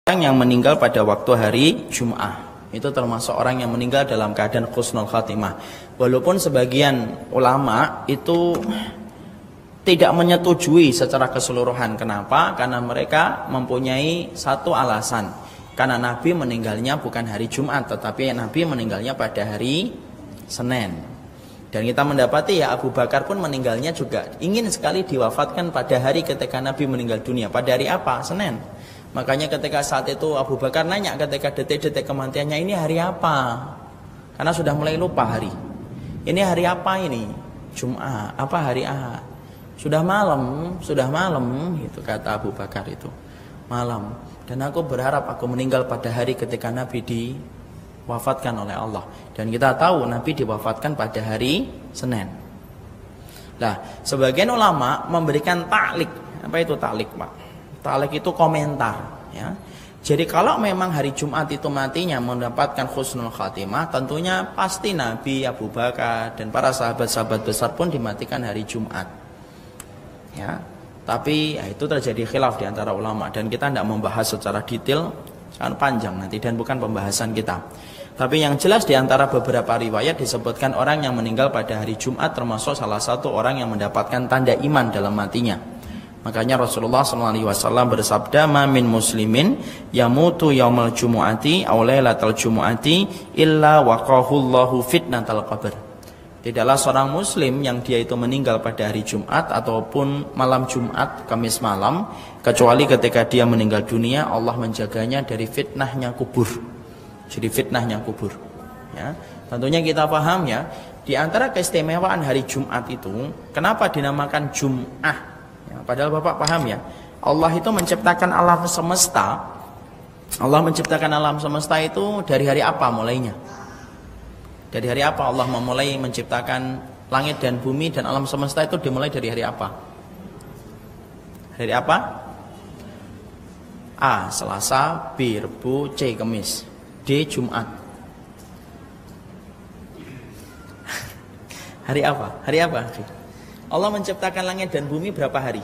Orang yang meninggal pada waktu hari Jum'ah itu termasuk orang yang meninggal dalam keadaan husnul khatimah. Walaupun sebagian ulama itu tidak menyetujui secara keseluruhan. Kenapa? Karena mereka mempunyai satu alasan. Karena Nabi meninggalnya bukan hari Jumat, tetapi Nabi meninggalnya pada hari Senin. Dan kita mendapati ya Abu Bakar pun meninggalnya juga ingin sekali diwafatkan pada hari ketika Nabi meninggal dunia. Pada hari apa? Senin. Makanya ketika saat itu Abu Bakar nanya ketika detik-detik kematiannya, ini hari apa? Karena sudah mulai lupa hari. Ini hari apa ini? Jum'ah, apa hari Ahad? Sudah malam, gitu kata Abu Bakar itu. Malam. Dan aku berharap aku meninggal pada hari ketika Nabi diwafatkan oleh Allah. Dan kita tahu Nabi diwafatkan pada hari Senin. Nah, sebagian ulama memberikan ta'liq. Apa itu ta'liq, Pak? Ta'liq itu komentar, ya. Jadi kalau memang hari Jumat itu matinya mendapatkan husnul khatimah, tentunya pasti Nabi, Abu Bakar dan para sahabat-sahabat besar pun dimatikan hari Jumat. Ya. Tapi ya, itu terjadi khilaf di antara ulama dan kita tidak membahas secara detail, sangat panjang nanti dan bukan pembahasan kita. Tapi yang jelas di antara beberapa riwayat disebutkan orang yang meninggal pada hari Jumat termasuk salah satu orang yang mendapatkan tanda iman dalam matinya. Makanya Rasulullah SAW bersabda, "Ma min muslimin yamutu yaumal jumu'ati aw lailatal jumu'ati illa waqahullahu fitnatal qabr." Tidaklah seorang muslim yang dia itu meninggal pada hari Jumat ataupun malam Jumat, Kamis malam, kecuali ketika dia meninggal dunia Allah menjaganya dari fitnahnya kubur. Jadi fitnahnya kubur. Ya, tentunya kita paham ya, di antara keistimewaan hari Jumat itu, kenapa dinamakan Jum'ah? Ya, padahal Bapak paham ya, Allah itu menciptakan alam semesta. Allah menciptakan alam semesta itu dari hari apa mulainya? Dari hari apa Allah memulai menciptakan langit dan bumi dan alam semesta itu dimulai dari hari apa? Hari apa? A. Selasa, B. Rebu, C. Kamis, D. Jumat. Hari apa? Hari apa? Allah menciptakan langit dan bumi berapa hari?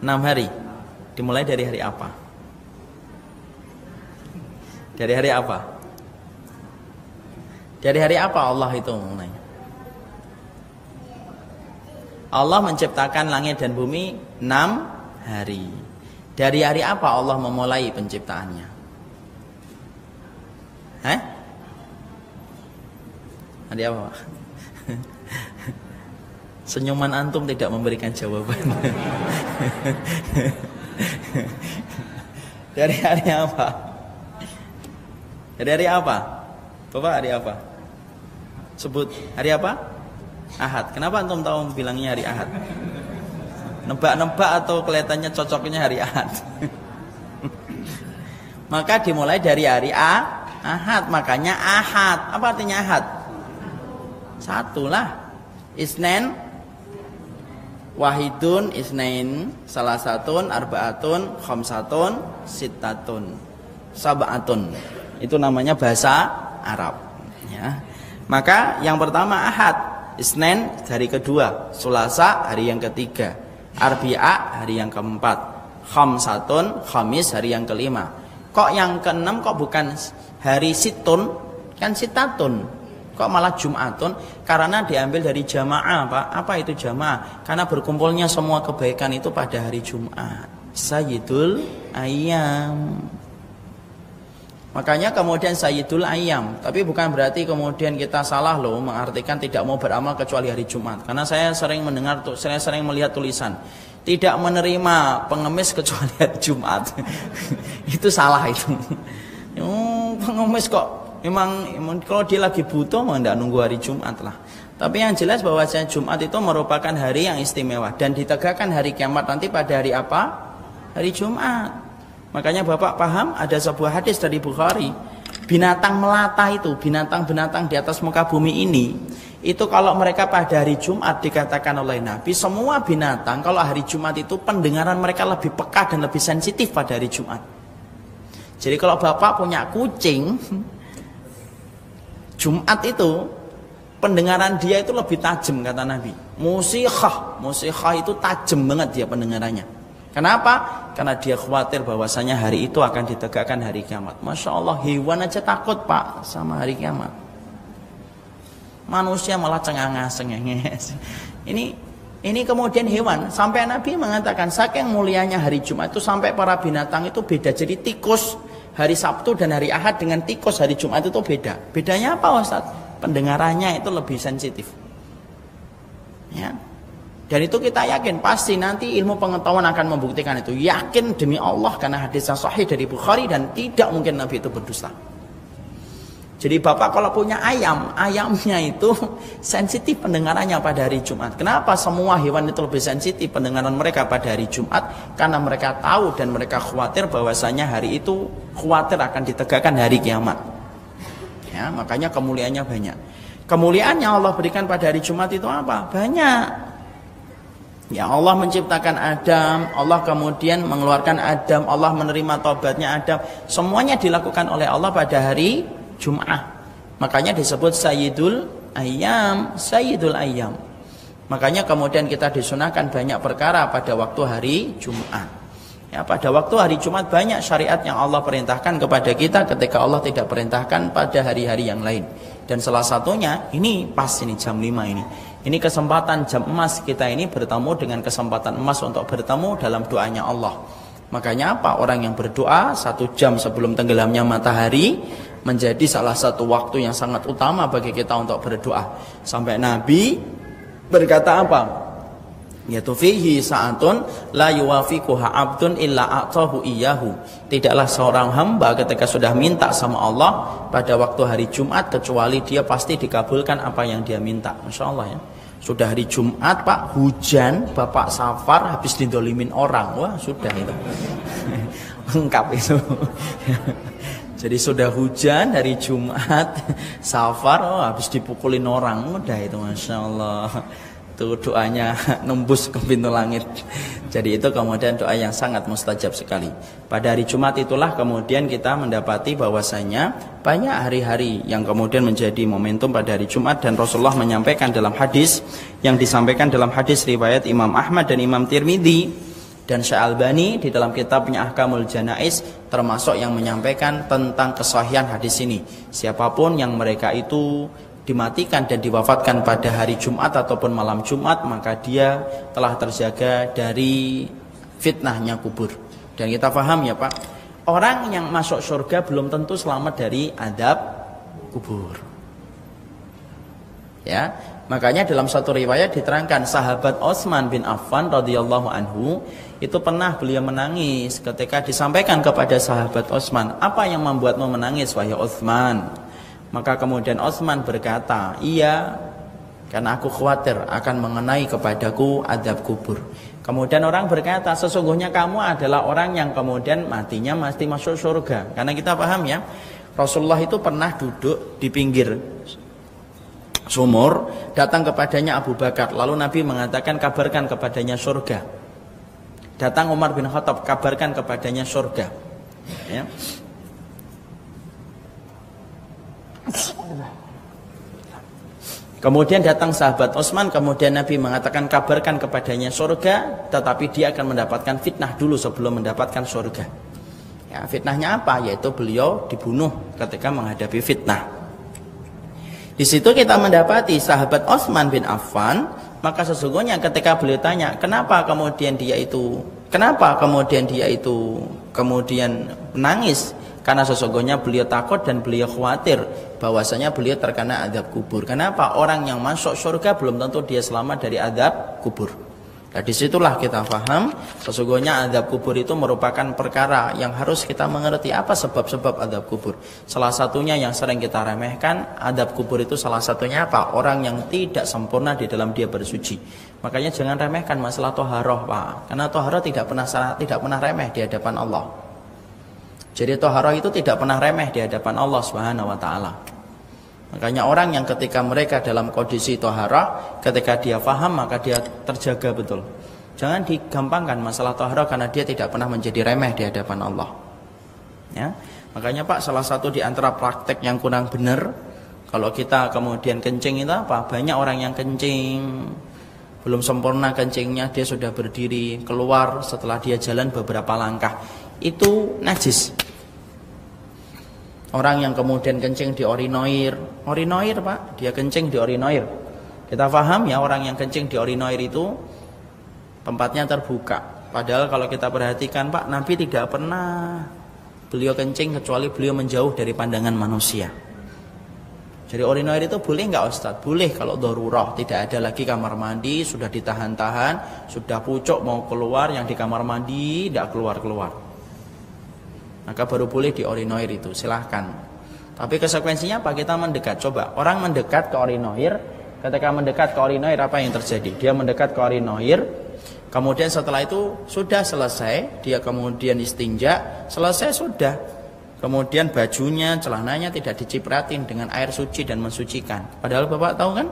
6 hari. Dimulai dari hari apa? Dari hari apa? Dari hari apa Allah itu mulai? Allah menciptakan langit dan bumi 6 hari. Dari hari apa Allah memulai penciptaannya? Hah? Hari apa, Pak? Senyuman antum tidak memberikan jawaban. Dari hari apa? Dari hari apa? Bapak hari apa? Sebut hari apa? Ahad. Kenapa antum tahu bilangnya hari Ahad? Nebak-nebak atau kelihatannya cocoknya hari Ahad? Maka dimulai dari hari Ahad. Makanya Ahad. Apa artinya Ahad? Satulah. Isnen, wahidun, isnain, salasatun, arbaatun, khamsatun, sittatun, sab'atun. Itu namanya bahasa Arab, ya. Maka yang pertama Ahad, Isnen hari kedua, Sulasa hari yang ketiga, Arbi'a hari yang keempat, Khamsatun, Khamis hari yang kelima. Kok yang keenam kok bukan hari Situn? Kan Sittatun. Kok malah Jumatun? Karena diambil dari jamaah, Pak. Apa itu jamaah? Karena berkumpulnya semua kebaikan itu pada hari Jumat. Sayyidul Ayyam. Makanya kemudian Sayyidul Ayyam. Tapi bukan berarti kemudian kita salah loh mengartikan tidak mau beramal kecuali hari Jumat. Karena saya sering mendengar, saya sering melihat tulisan tidak menerima pengemis kecuali hari Jumat. Itu salah itu. Pengemis kok memang kalau dia lagi butuh mau tidak nunggu hari Jumat lah. Tapi yang jelas bahwasanya Jumat itu merupakan hari yang istimewa dan ditegakkan hari kiamat nanti pada hari apa? Hari Jumat. Makanya Bapak paham ada sebuah hadis dari Bukhari, binatang melata itu, binatang-binatang di atas muka bumi ini, itu kalau mereka pada hari Jumat dikatakan oleh Nabi, semua binatang kalau hari Jumat itu pendengaran mereka lebih peka dan lebih sensitif pada hari Jumat. Jadi kalau Bapak punya kucing, Jumat itu pendengaran dia itu lebih tajam kata Nabi. Musikhah itu tajam banget dia pendengarannya. Kenapa? Karena dia khawatir bahwasanya hari itu akan ditegakkan hari kiamat. Masya Allah, hewan aja takut Pak sama hari kiamat. Manusia malah cengenges. Ini kemudian hewan. Sampai Nabi mengatakan saking mulianya hari Jumat itu sampai para binatang itu beda. Jadi tikus hari Sabtu dan hari Ahad dengan tikus hari Jumat itu beda. Bedanya apa Ustaz? Pendengarannya itu lebih sensitif. Ya. Dan itu kita yakin pasti nanti ilmu pengetahuan akan membuktikan itu. Yakin demi Allah karena hadisnya sahih dari Bukhari dan tidak mungkin Nabi itu berdusta. Jadi Bapak kalau punya ayam, ayamnya itu sensitif pendengarannya pada hari Jumat. Kenapa semua hewan itu lebih sensitif pendengaran mereka pada hari Jumat? Karena mereka tahu dan mereka khawatir bahwasanya hari itu khawatir akan ditegakkan hari kiamat. Ya, makanya kemuliaannya banyak. Kemuliaan yang Allah berikan pada hari Jumat itu apa? Banyak. Ya Allah menciptakan Adam, Allah kemudian mengeluarkan Adam, Allah menerima taubatnya Adam. Semuanya dilakukan oleh Allah pada hari Jum'ah. Makanya disebut Sayyidul Ayyam, Sayyidul Ayyam. Makanya kemudian kita disunahkan banyak perkara pada waktu hari Jum'ah. Ya, pada waktu hari Jumat banyak syariat yang Allah perintahkan kepada kita ketika Allah tidak perintahkan pada hari-hari yang lain. Dan salah satunya ini pas ini jam 5 ini. Ini kesempatan jam emas kita ini bertemu dengan kesempatan emas untuk bertemu dalam doanya Allah. Makanya apa? Orang yang berdoa 1 jam sebelum tenggelamnya matahari menjadi salah satu waktu yang sangat utama bagi kita untuk berdoa. Sampai Nabi berkata apa? Yaitu fihi sa'atun la yuwafiquha 'abdun illa a'tahu iyyahu. Tidaklah seorang hamba ketika sudah minta sama Allah pada waktu hari Jumat kecuali dia pasti dikabulkan apa yang dia minta. Masya Allah ya. Sudah hari Jumat Pak, hujan, Bapak safar habis didolimin orang. Wah sudah itu lengkap itu. Jadi sudah hujan hari Jumat, safar, habis dipukulin orang. Udah itu Masya Allah. Itu doanya nembus ke pintu langit. Jadi itu kemudian doa yang sangat mustajab sekali. Pada hari Jumat itulah kemudian kita mendapati bahwasanya banyak hari-hari yang kemudian menjadi momentum pada hari Jumat. Dan Rasulullah menyampaikan dalam hadis yang disampaikan dalam hadis riwayat Imam Ahmad dan Imam Tirmidzi dan Syalbani di dalam kitabnya Ahkamul Janais, termasuk yang menyampaikan tentang kesahihan hadis ini. Siapapun yang mereka itu dimatikan dan diwafatkan pada hari Jumat ataupun malam Jumat, maka dia telah terjaga dari fitnahnya kubur. Dan kita paham ya Pak, orang yang masuk surga belum tentu selamat dari adab kubur. Ya, makanya dalam satu riwayat diterangkan sahabat Utsman bin Affan radhiyallahu anhu itu pernah beliau menangis ketika disampaikan kepada sahabat Utsman, apa yang membuatmu menangis wahai Utsman? Maka kemudian Utsman berkata, iya, karena aku khawatir akan mengenai kepadaku adab kubur. Kemudian orang berkata, sesungguhnya kamu adalah orang yang kemudian matinya mesti masuk surga. Karena kita paham ya, Rasulullah itu pernah duduk di pinggir sumur, datang kepadanya Abu Bakar. Lalu Nabi mengatakan, kabarkan kepadanya surga. Datang Umar bin Khattab, kabarkan kepadanya surga. Ya. Kemudian datang sahabat Utsman, kemudian Nabi mengatakan kabarkan kepadanya surga, tetapi dia akan mendapatkan fitnah dulu sebelum mendapatkan surga. Ya, fitnahnya apa? Yaitu beliau dibunuh ketika menghadapi fitnah. Di situ kita mendapati sahabat Utsman bin Affan, maka sesungguhnya ketika beliau tanya, kenapa kemudian dia itu menangis? Karena sesungguhnya beliau takut dan beliau khawatir bahwasanya beliau terkena adab kubur. Kenapa? Orang yang masuk surga belum tentu dia selamat dari adab kubur. Nah disitulah kita paham sesungguhnya adab kubur itu merupakan perkara yang harus kita mengerti apa sebab-sebab adab kubur. Salah satunya yang sering kita remehkan, adab kubur itu salah satunya apa? Orang yang tidak sempurna di dalam dia bersuci. Makanya jangan remehkan masalah toharoh Pak. Karena toharoh tidak pernah remeh di hadapan Allah. Jadi toharoh itu tidak pernah remeh di hadapan Allah Subhanahu wa ta'ala. Makanya orang yang ketika mereka dalam kondisi toharoh, ketika dia faham maka dia terjaga betul. Jangan digampangkan masalah toharoh karena dia tidak pernah menjadi remeh di hadapan Allah. Ya, makanya Pak, salah satu di antara praktek yang kurang benar, kalau kita kemudian kencing itu apa? Banyak orang yang kencing belum sempurna kencingnya dia sudah berdiri keluar setelah dia jalan beberapa langkah, itu najis. Orang yang kemudian kencing di orinoir Pak, dia kencing di orinoir. Kita paham ya, orang yang kencing di orinoir itu tempatnya terbuka. Padahal kalau kita perhatikan Pak, Nabi tidak pernah beliau kencing kecuali beliau menjauh dari pandangan manusia. Jadi orinoir itu boleh nggak Ustaz? Boleh kalau darurah, tidak ada lagi kamar mandi, sudah ditahan-tahan, sudah pucuk mau keluar, yang di kamar mandi tidak keluar-keluar, maka baru boleh di orinoir itu, silahkan. Tapi konsekuensinya apa? Kita mendekat. Coba orang mendekat ke orinoir, ketika mendekat ke orinoir apa yang terjadi? Dia mendekat ke orinoir, kemudian setelah itu sudah selesai, dia kemudian istinja, selesai sudah. Kemudian bajunya, celananya tidak dicipratin dengan air suci dan mensucikan. Padahal Bapak tahu kan,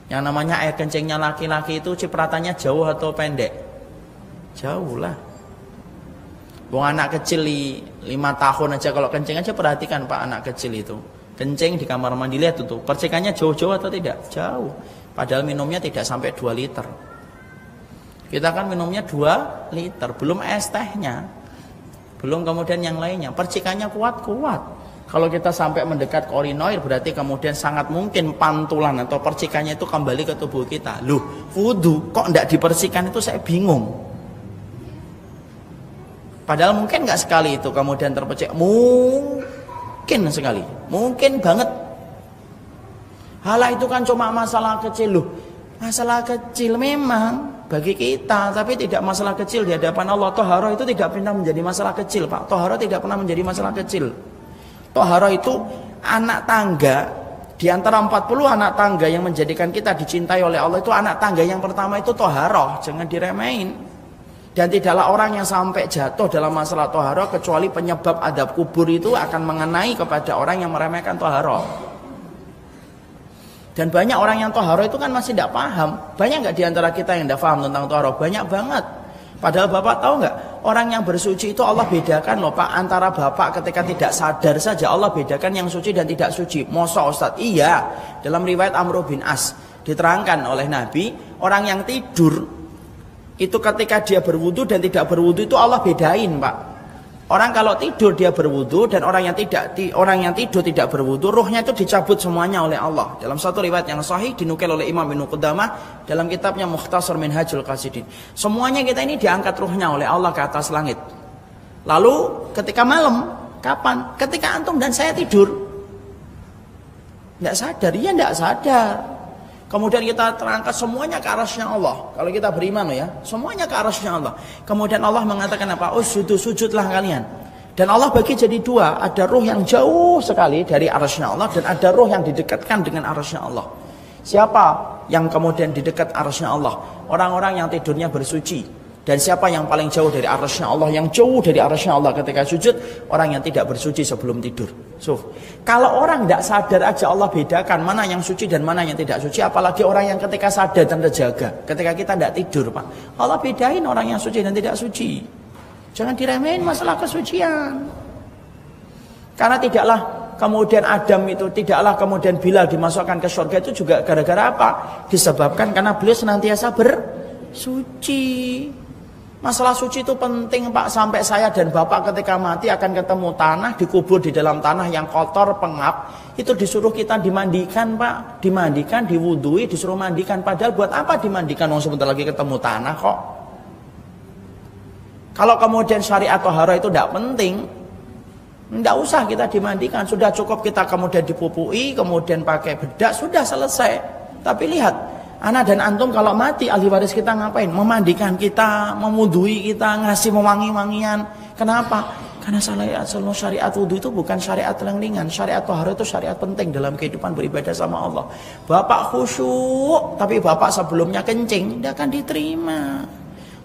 yang namanya air kencingnya laki-laki itu cipratannya jauh atau pendek? Jauh lah. Wong anak kecil 5 tahun aja kalau kencing aja, perhatikan Pak, anak kecil itu kencing di kamar mandi, lihat tuh percikannya jauh-jauh atau tidak? Jauh. Padahal minumnya tidak sampai 2 liter. Kita kan minumnya 2 liter, belum es tehnya, belum kemudian yang lainnya, percikannya kuat-kuat. Kalau kita sampai mendekat ke orinoir, berarti kemudian sangat mungkin pantulan atau percikannya itu kembali ke tubuh kita. Loh, wudu kok tidak dipercikan, itu saya bingung. Padahal mungkin nggak sekali itu kemudian terpercik, mungkin sekali, mungkin banget. Halah itu kan cuma masalah kecil. Loh, masalah kecil memang bagi kita, tapi tidak masalah kecil di hadapan Allah. Toharoh itu tidak pernah menjadi masalah kecil Pak. Toharoh tidak pernah menjadi masalah kecil. Toharoh itu anak tangga. Di antara 40 anak tangga yang menjadikan kita dicintai oleh Allah, itu anak tangga yang pertama itu toharoh. Jangan diremehin. Dan tidaklah orang yang sampai jatuh dalam masalah toharoh kecuali penyebab adab kubur itu akan mengenai kepada orang yang meremehkan toharoh. Dan banyak orang yang toharoh itu kan masih tidak paham. Banyak nggak diantara kita yang tidak paham tentang toharoh? Banyak banget. Padahal Bapak tahu nggak, orang yang bersuci itu Allah bedakan loh Pak, antara Bapak ketika tidak sadar saja Allah bedakan yang suci dan tidak suci. Masa Ustaz? Iya. Dalam riwayat Amr bin As diterangkan oleh Nabi, orang yang tidur itu ketika dia berwudu dan tidak berwudu itu Allah bedain Pak. Orang kalau tidur dia berwudu, dan orang yang tidur tidak berwudu, ruhnya itu dicabut semuanya oleh Allah. Dalam satu riwayat yang sahih dinukil oleh Imam Ibnu Qudamah dalam kitabnya Mukhtasar Minhajul Qasidin. Semuanya kita ini diangkat ruhnya oleh Allah ke atas langit. Lalu ketika malam, kapan? Ketika antum dan saya tidur. Tidak sadar, ya tidak sadar. Kemudian kita terangkat semuanya ke arasnya Allah. Kalau kita beriman ya, semuanya ke arasnya Allah. Kemudian Allah mengatakan apa? Oh sujudlah kalian. Dan Allah bagi jadi 2. Ada ruh yang jauh sekali dari arasnya Allah, dan ada ruh yang didekatkan dengan arasnya Allah. Siapa yang kemudian di dekat arasnya Allah? Orang-orang yang tidurnya bersuci. Dan siapa yang paling jauh dari arasnya Allah? Yang jauh dari arasnya Allah ketika sujud, orang yang tidak bersuci sebelum tidur. So, kalau orang tidak sadar aja Allah bedakan mana yang suci dan mana yang tidak suci, apalagi orang yang ketika sadar dan terjaga, ketika kita tidak tidur Pak, Allah bedain orang yang suci dan tidak suci. Jangan diremehin masalah kesucian. Karena tidaklah kemudian Adam itu, tidaklah kemudian Bilal dimasukkan ke surga itu juga gara-gara apa? Disebabkan karena beliau senantiasa bersuci. Masalah suci itu penting Pak, sampai saya dan Bapak ketika mati akan ketemu tanah, dikubur di dalam tanah yang kotor, pengap. Itu disuruh kita dimandikan Pak, dimandikan, diwudui, disuruh mandikan. Padahal buat apa dimandikan? Wong sebentar lagi ketemu tanah kok. Kalau kemudian syariat toharoh itu tidak penting, tidak usah kita dimandikan. Sudah cukup kita kemudian dipupui, kemudian pakai bedak, sudah selesai. Tapi lihat, ana dan antum kalau mati, ahli waris kita ngapain? Memandikan kita, memudui kita, ngasih mewangi-wangian. Kenapa? Karena syariat wudhu itu bukan syariat ringan. Syariat toharoh itu syariat penting dalam kehidupan beribadah sama Allah. Bapak khusyuk, tapi bapak sebelumnya kencing, tidak akan diterima.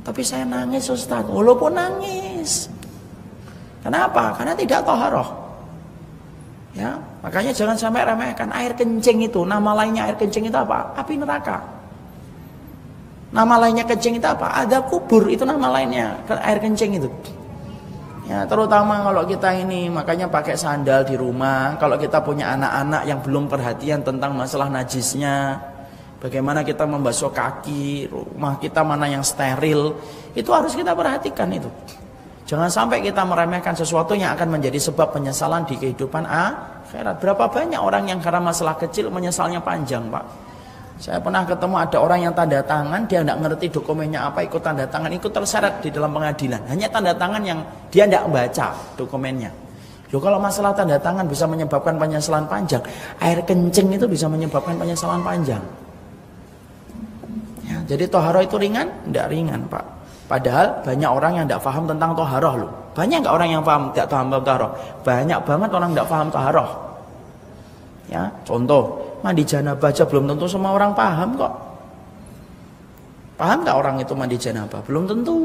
Tapi saya nangis Ustaz, walaupun nangis. Kenapa? Karena tidak toharoh. Ya, makanya jangan sampai remehkan air kencing itu. Nama lainnya air kencing itu apa? Api neraka. Nama lainnya kencing itu apa? Ada kubur, itu nama lainnya air kencing itu. Ya, terutama kalau kita ini makanya pakai sandal di rumah. Kalau kita punya anak-anak yang belum perhatian tentang masalah najisnya, Bagaimana kita membasuh kaki, rumah kita mana yang steril, itu harus kita perhatikan itu. Jangan sampai kita meremehkan sesuatu yang akan menjadi sebab penyesalan di kehidupan akhirat. Berapa banyak orang yang karena masalah kecil menyesalnya panjang, Pak. Saya pernah ketemu ada orang yang tanda tangan, dia tidak ngerti dokumennya apa, ikut tanda tangan, ikut terseret di dalam pengadilan. Hanya tanda tangan yang dia tidak baca dokumennya. Loh, kalau masalah tanda tangan bisa menyebabkan penyesalan panjang, air kencing itu bisa menyebabkan penyesalan panjang. Ya, jadi toharoh itu ringan? Tidak ringan, Pak. Padahal banyak orang yang tidak paham tentang toharoh loh. Banyak nggak orang yang paham tidak paham toharoh? Banyak banget orang tidak paham toharoh. Ya, contoh mandi janabah aja belum tentu semua orang paham kok. Paham nggak orang itu mandi janabah? Belum tentu.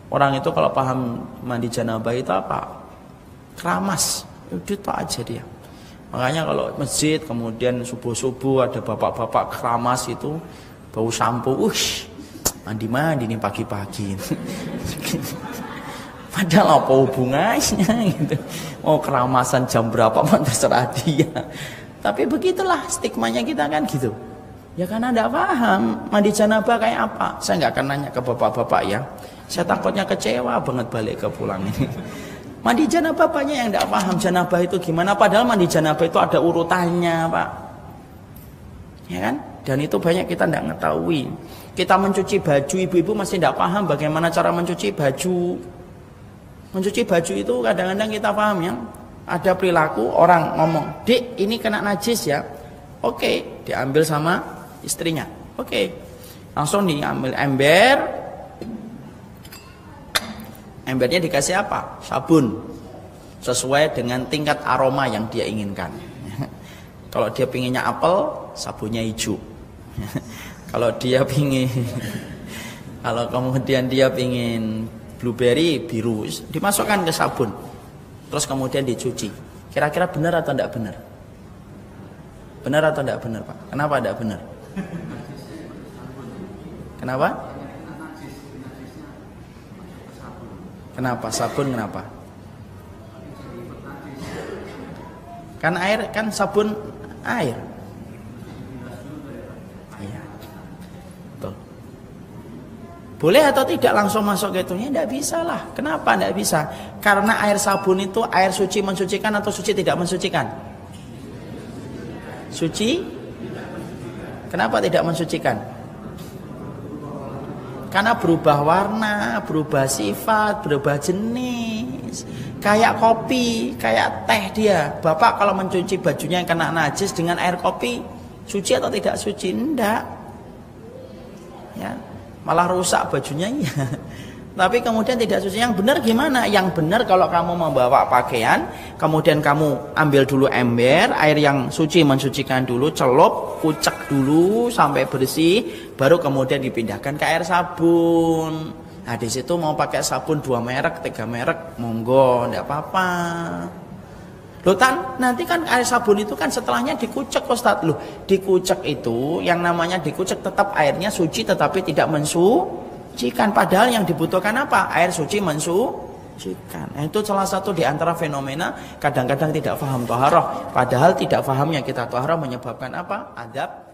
Orang itu kalau paham mandi janabah itu apa? Keramas, itu aja dia. Makanya kalau masjid kemudian subuh-subuh ada bapak-bapak keramas itu bau sampo, mandi-mandi nih pagi-pagi. Padahal apa hubungannya gitu. Mau keramasan jam berapa pun terserah dia. Tapi begitulah stigmanya kita kan gitu. Ya karena tidak paham mandi janabah kayak apa. Saya nggak akan nanya ke bapak-bapak ya. Saya takutnya kecewa banget balik ke pulang ini. Mandi janabah banyak yang tidak paham janabah itu gimana. Padahal mandi janabah itu ada urutannya, Pak. Ya kan? Dan itu banyak kita tidak mengetahui. Kita mencuci baju, ibu-ibu masih tidak paham bagaimana cara mencuci baju. Mencuci baju itu kadang-kadang kita paham ya. Ada perilaku orang ngomong, "Dik, ini kena najis ya." Oke, diambil sama istrinya. Oke. Langsung diambil ember. Embernya dikasih apa? Sabun. Sesuai dengan tingkat aroma yang dia inginkan. Kalau dia pinginnya apel, sabunnya hijau. Kalau dia pingin, kalau kemudian dia pingin blueberry biru, dimasukkan ke sabun, terus kemudian dicuci. Kira-kira benar atau tidak benar? Benar atau tidak benar, Pak? Kenapa tidak benar? Kenapa? Kenapa? Sabun kenapa? Kan air, kan sabun air. Iya. Betul. Boleh atau tidak langsung masuk ke itunya? Tidak bisa lah. Kenapa tidak bisa? Karena air sabun itu air suci mensucikan atau suci tidak mensucikan? Suci? Kenapa tidak mensucikan? Karena berubah warna, berubah sifat, berubah jenis. Kayak kopi, kayak teh dia. Bapak kalau mencuci bajunya yang kena najis dengan air kopi, suci atau tidak suci? Enggak. Ya, malah rusak bajunya ya. Tapi kemudian tidak suci. Yang benar gimana? Yang benar kalau kamu membawa pakaian, kemudian kamu ambil dulu ember, air yang suci mensucikan dulu, celup, kucek dulu sampai bersih, baru kemudian dipindahkan ke air sabun. Nah di situ mau pakai sabun 2 merek, 3 merek, monggo, tidak apa-apa. Loh nanti kan air sabun itu kan setelahnya dikucek, Ustaz. Loh, dikucek itu yang namanya dikucek tetap airnya suci tetapi tidak mensucikan. Padahal yang dibutuhkan apa? Air suci mensucikan. Nah, itu salah satu di antara fenomena kadang-kadang tidak paham taharah. Padahal tidak pahamnya kita taharah menyebabkan apa? Adab